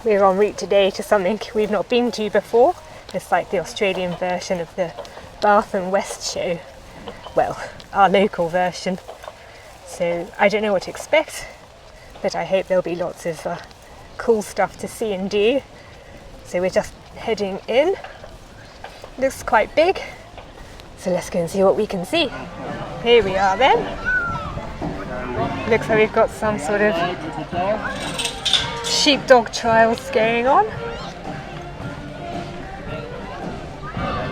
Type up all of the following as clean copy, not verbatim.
We're en route today to something we've not been to before. It's like the Australian version of the Bath and West show. Well, our local version. So I don't know what to expect, but I hope there'll be lots of cool stuff to see and do. So we're just heading in. Looks quite big. So let's go and see what we can see. Here we are then. Looks like we've got some sort of sheepdog trials going on.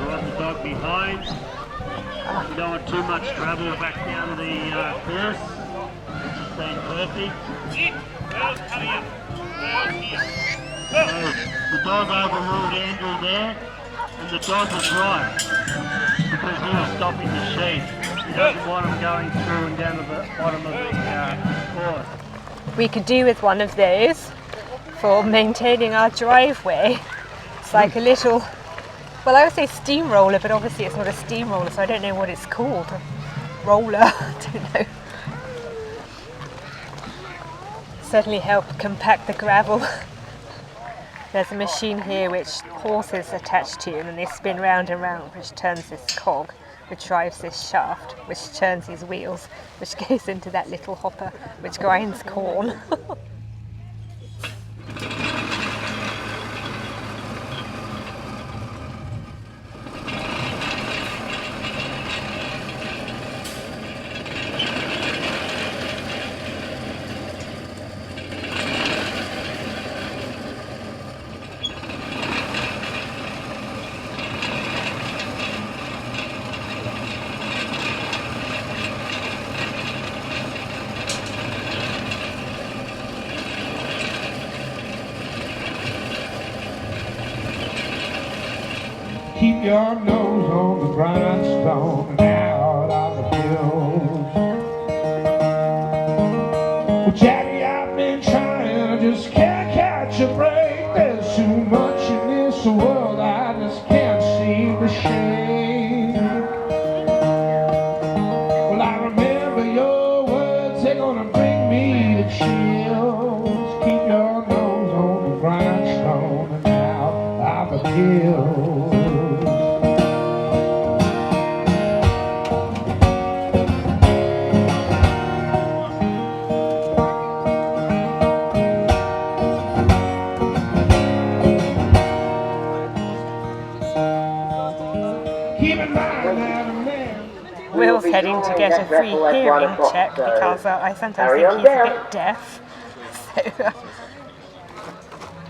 Ride the dog behind. You don't want too much travel back down the course. It's just been perfect. So the dog overruled Andrew there, and the dog was right because he was stopping the sheep. He doesn't want them going through and down to the bottom of the course. We could do with one of those for maintaining our driveway. It's like a little, well, I would say steamroller, but obviously it's not a steamroller, so I don't know what it's called. Roller, I don't know. Certainly help compact the gravel. There's a machine here which horses attached to, and then they spin round and round, which turns this cog, which drives this shaft, which turns these wheels, which goes into that little hopper, which grinds corn. Keep your nose on the grindstone and out of the hills. Well, Jackie, I've been trying, I just can't catch a break. There's too much in this world I just can't seem to shake. Well, I remember your words, they're gonna bring me to chills. Keep your nose on the grindstone and out of the hills. Will's heading to get a free hearing check because I sometimes think he's a bit deaf. So,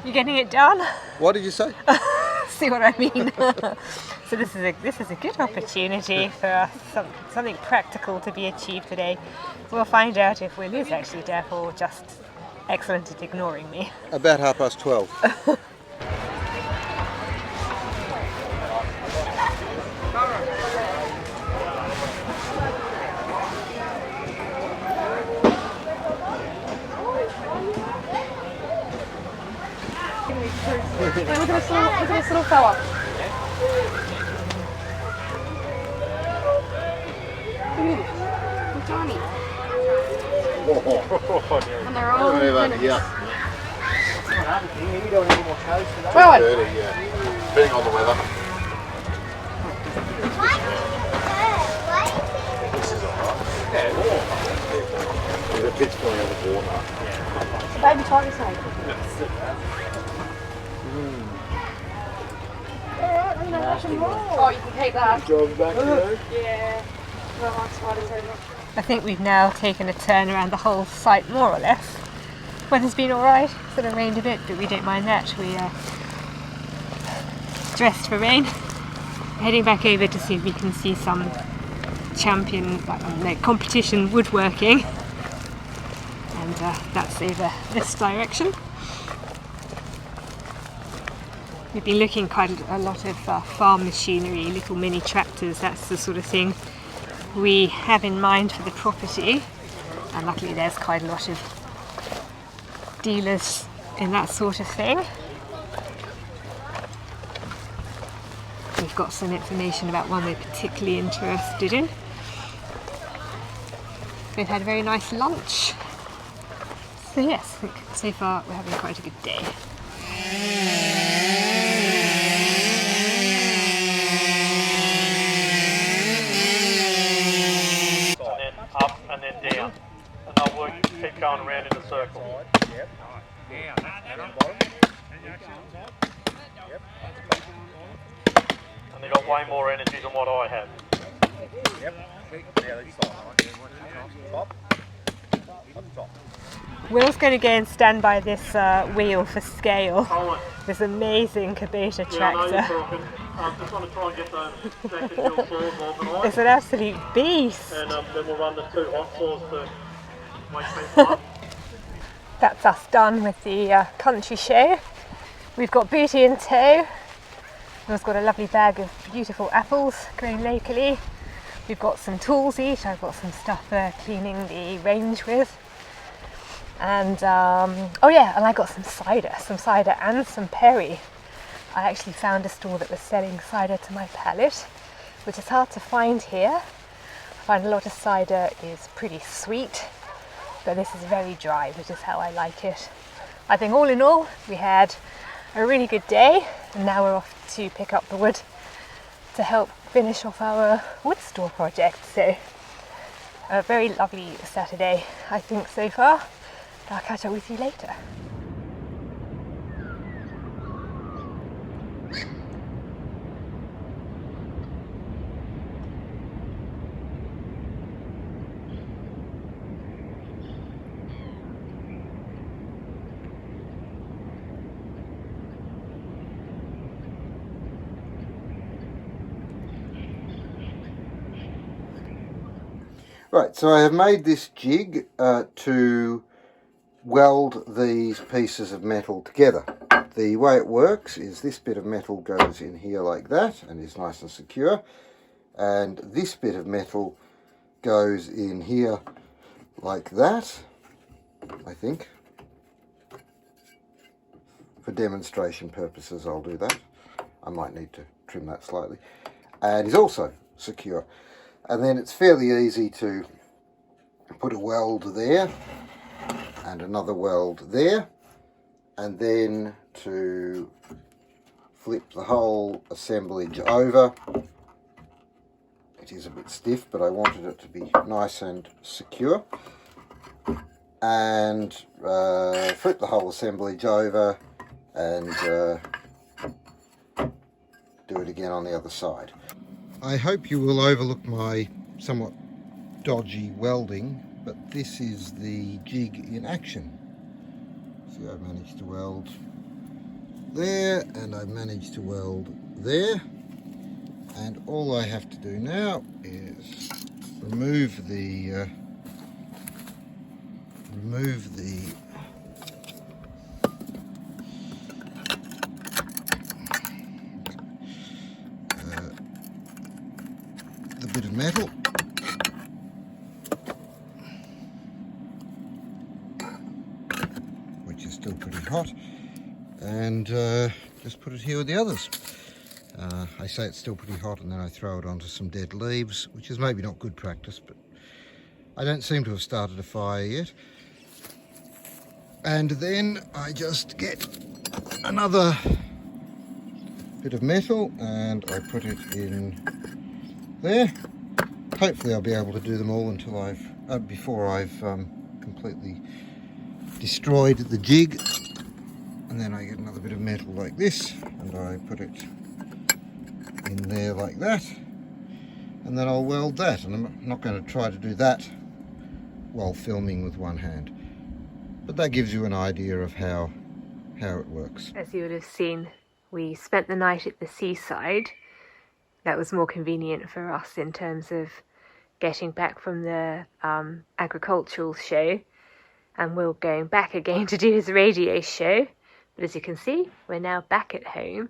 you getting it done? What did you say? See what I mean? So this is a good opportunity for something practical to be achieved today. We'll find out if Will is actually deaf or just excellent at ignoring me. About 12:30. Look at this little fella. Johnny. And they're all Depending on the weather. This is alright. The pit's going over the water. Baby tiger's side. Oh, you can take that. Yeah. I think we've now taken a turn around the whole site more or less. Weather's been alright, sort of rained a bit, but we don't mind that. We dressed for rain. Heading back over to see if we can see some competition woodworking. And that's over this direction. We've been looking quite a lot of farm machinery, little mini tractors, that's the sort of thing we have in mind for the property. And luckily there's quite a lot of dealers in that sort of thing. We've got some information about one we're particularly interested in. We've had a very nice lunch. So yes, I think so far we're having quite a good day. And then up and then down. And they'll work, keep going around in a circle. And they got way more energy than what I have. Will's going to go and stand by this wheel for scale. This amazing Kubota tractor. I just want to try and get those tractor hill saws organised. It's an absolute beast. And then we'll run the 2 hot saws to wake people up. That's us done with the country show. We've got Booty in tow. Will's got a lovely bag of beautiful apples grown locally. We've got some tools each. I've got some stuff for cleaning the range with. And oh yeah, and I got some cider and some perry. I actually found a store that was selling cider to my palate, which is hard to find here. I find a lot of cider is pretty sweet, but this is very dry, which is how I like it. I think all in all, we had a really good day, and now we're off to pick up the wood to help finish off our wood store project. So a very lovely Saturday, I think, so far. I'll catch up with you later. Right, so I have made this jig to weld these pieces of metal together. The way it works is this bit of metal goes in here like that and is nice and secure, and this bit of metal goes in here like that, I think. For demonstration purposes I'll do that. I might need to trim that slightly. And is also secure. And then it's fairly easy to put a weld there and another weld there, and then to flip the whole assemblage over. It is a bit stiff, but I wanted it to be nice and secure. And flip the whole assemblage over and do it again on the other side. I hope you will overlook my somewhat dodgy welding, but this is the jig in action. See, I've managed to weld there, and I've managed to weld there, and all I have to do now is remove the bit of metal, which is still pretty hot, and just put it here with the others. I say it's still pretty hot, and then I throw it onto some dead leaves, which is maybe not good practice, but I don't seem to have started a fire yet. And then I just get another bit of metal and I put it in there. Hopefully I'll be able to do them all until before I've completely destroyed the jig. And then I get another bit of metal like this and I put it in there like that, and then I'll weld that. And I'm not going to try to do that while filming with one hand, but that gives you an idea of how it works. As you would have seen, we spent the night at the seaside. That was more convenient for us in terms of getting back from the agricultural show, and Will going back again to do his radio show. But as you can see, we're now back at home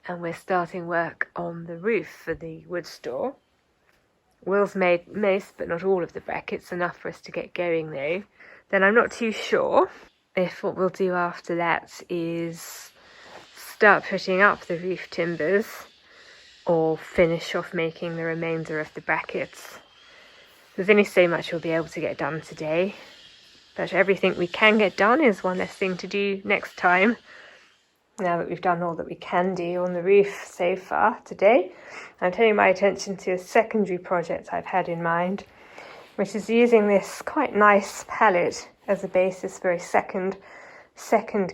and we're starting work on the roof for the wood store. Will's made most but not all of the brackets, enough for us to get going though. Then I'm not too sure if what we'll do after that is start putting up the roof timbers or finish off making the remainder of the brackets. There's only so much we'll be able to get done today, but everything we can get done is one less thing to do next time. now that we've done all that we can do on the roof so far today, I'm turning my attention to a secondary project I've had in mind, which is using this quite nice pallet as a basis for a second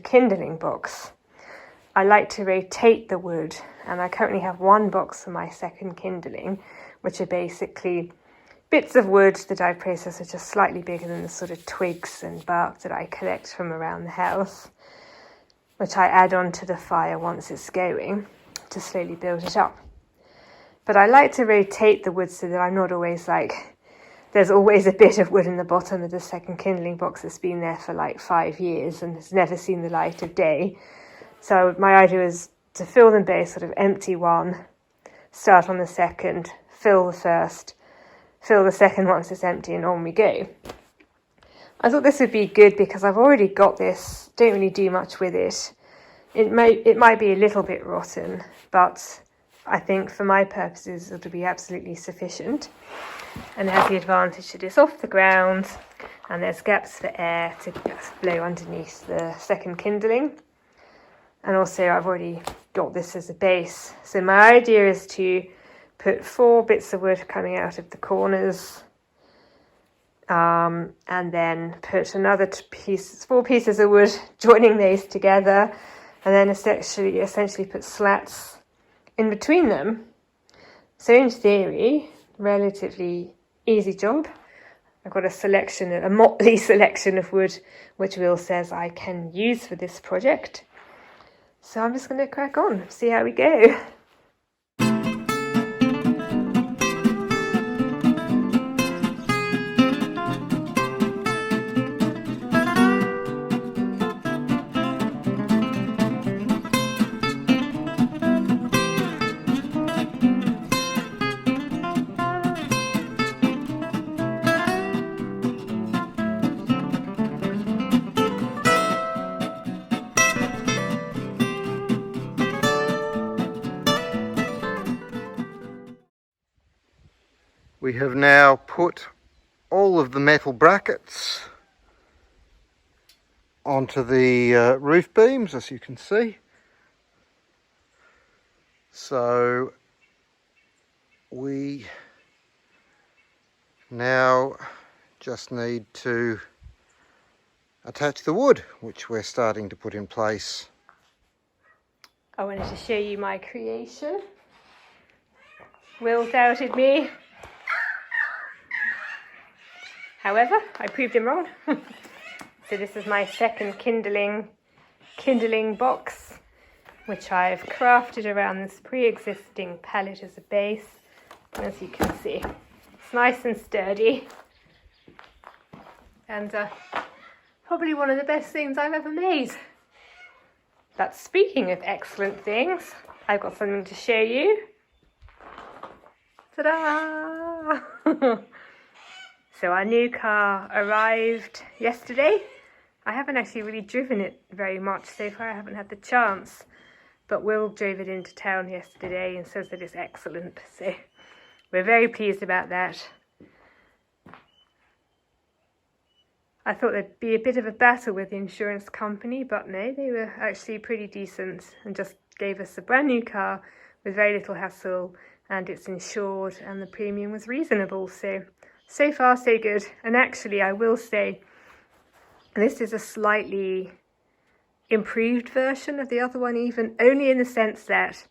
kindling box. I like to rotate the wood, and I currently have one box for my second kindling, which are basically bits of wood that I've processed are just slightly bigger than the sort of twigs and bark that I collect from around the house, which I add onto the fire once it's going to slowly build it up. But I like to rotate the wood so that I'm not always like, there's always a bit of wood in the bottom of the second kindling box that's been there for like 5 years and has never seen the light of day. So my idea is to fill them both, sort of empty one, start on the second, fill the first, fill the second once it's empty, and on we go. I thought this would be good because I've already got this, don't really do much with it. It might be a little bit rotten, but I think for my purposes it'll be absolutely sufficient. And it has the advantage that it's off the ground and there's gaps for air to blow underneath the second kindling. And also I've already got this as a base. So my idea is to put 4 bits of wood coming out of the corners, and then put another 4 pieces of wood joining those together, and then essentially put slats in between them. So in theory, relatively easy job. I've got a motley selection of wood which Will says I can use for this project. So I'm just going to crack on, see how we go. We have now put all of the metal brackets onto the roof beams, as you can see. So we now just need to attach the wood, which we're starting to put in place. I wanted to show you my creation. Will doubted me. However, I proved him wrong. So this is my second kindling box, which I've crafted around this pre-existing pallet as a base. And as you can see, it's nice and sturdy. And probably one of the best things I've ever made. But speaking of excellent things, I've got something to show you. Ta-da! So our new car arrived yesterday. I haven't actually really driven it very much so far, I haven't had the chance. But Will drove it into town yesterday and says that it's excellent. So we're very pleased about that. I thought there'd be a bit of a battle with the insurance company, but no, they were actually pretty decent and just gave us a brand new car with very little hassle, and it's insured and the premium was reasonable. So far so good. And actually I will say this is a slightly improved version of the other one, even only in the sense that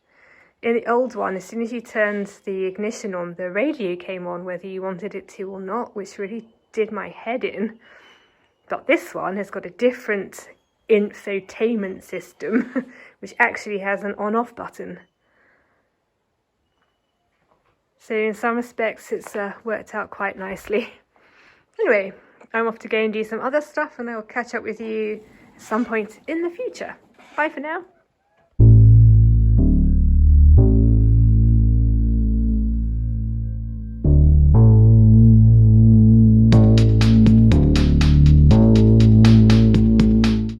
in the old one, as soon as you turned the ignition on, the radio came on whether you wanted it to or not, which really did my head in. But this one has got a different infotainment system which actually has an on-off button. So in some respects it's worked out quite nicely. Anyway, I'm off to go and do some other stuff, and I will catch up with you at some point in the future. Bye for now.